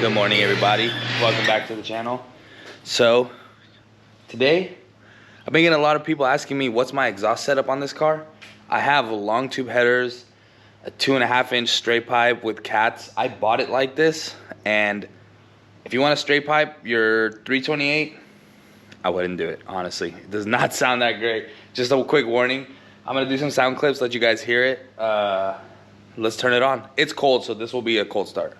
Good morning, everybody. Welcome back to the channel. So today I've been getting a lot of people asking me what's my exhaust setup on this car. I have long tube headers, a 2.5-inch straight pipe with cats. I bought it like this, and if you want a straight pipe, your 328, I wouldn't do it, honestly. It does not sound that great. Just a quick warning, I'm gonna do some sound clips, let you guys hear it. Let's turn it on. It's cold, so this will be a cold start.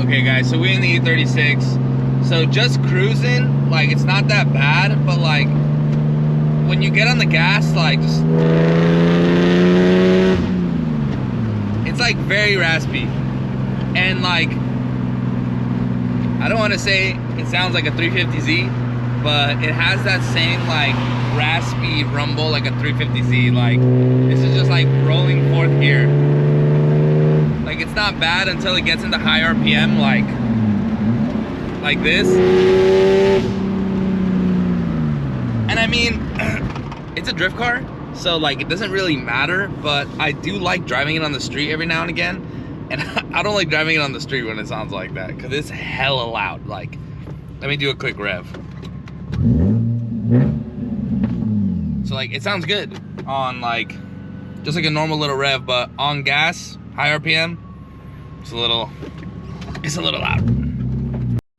Okay guys, so we're in the e36, so just cruising, like, it's not that bad, but like when you get on the gas, like, just, it's like very raspy, and like, I don't want to say it sounds like a 350Z, but it has that same like raspy rumble like a 350Z. Like, this is just like rolling fourth gear. Like, it's not bad until it gets into high RPM, like this. And I mean, it's a drift car, so like it doesn't really matter, but I do like driving it on the street every now and again. And I don't like driving it on the street when it sounds like that, because it's hella loud. Like, let me do a quick rev. So like, it sounds good on like, just like a normal little rev, but on gas, high RPM, it's a little loud.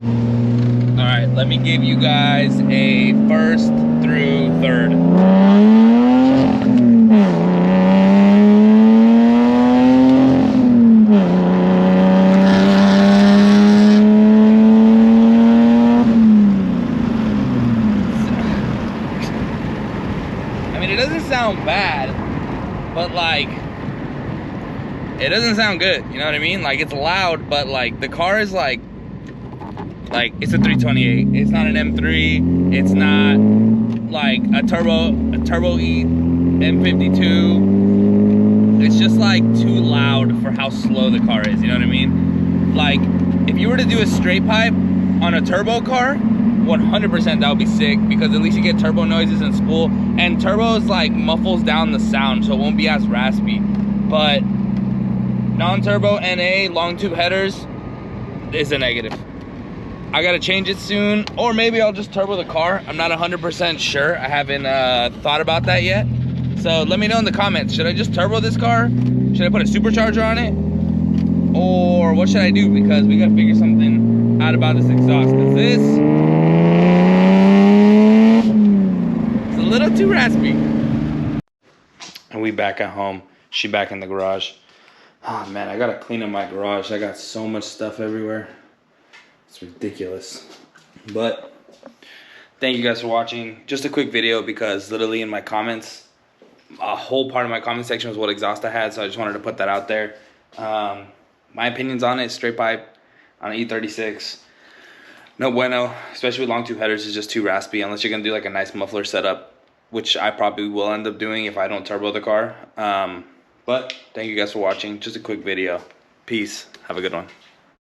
All right, let me give you guys a first through third. I mean, it doesn't sound bad, but like, it doesn't sound good, you know what I mean? Like, it's loud, but like the car is like it's a 328. It's not an M3. It's not like a turbo E M52. It's just like too loud for how slow the car is, you know what I mean? Like, if you were to do a straight pipe on a turbo car, 100% that would be sick, because at least you get turbo noises and spool, and turbos like muffles down the sound, so it won't be as raspy. But non-turbo NA long tube headers is a negative. I gotta change it soon, or maybe I'll just turbo the car. I'm not 100% sure. I haven't thought about that yet. So let me know in the comments. Should I just turbo this car? Should I put a supercharger on it? Or what should I do? Because we gotta figure something out about this exhaust, because this is a little too raspy. And we back at home. She back in the garage. Oh man, I gotta clean up my garage. I got so much stuff everywhere. It's ridiculous. But thank you guys for watching. Just a quick video, because literally in my comments, a whole part of my comment section was what exhaust I had, so I just wanted to put that out there. My opinions on it: straight pipe on an E36, no bueno, especially with long tube headers. Is just too raspy unless you're gonna do like a nice muffler setup, which I probably will end up doing if I don't turbo the car. But thank you guys for watching. Just a quick video. Peace. Have a good one.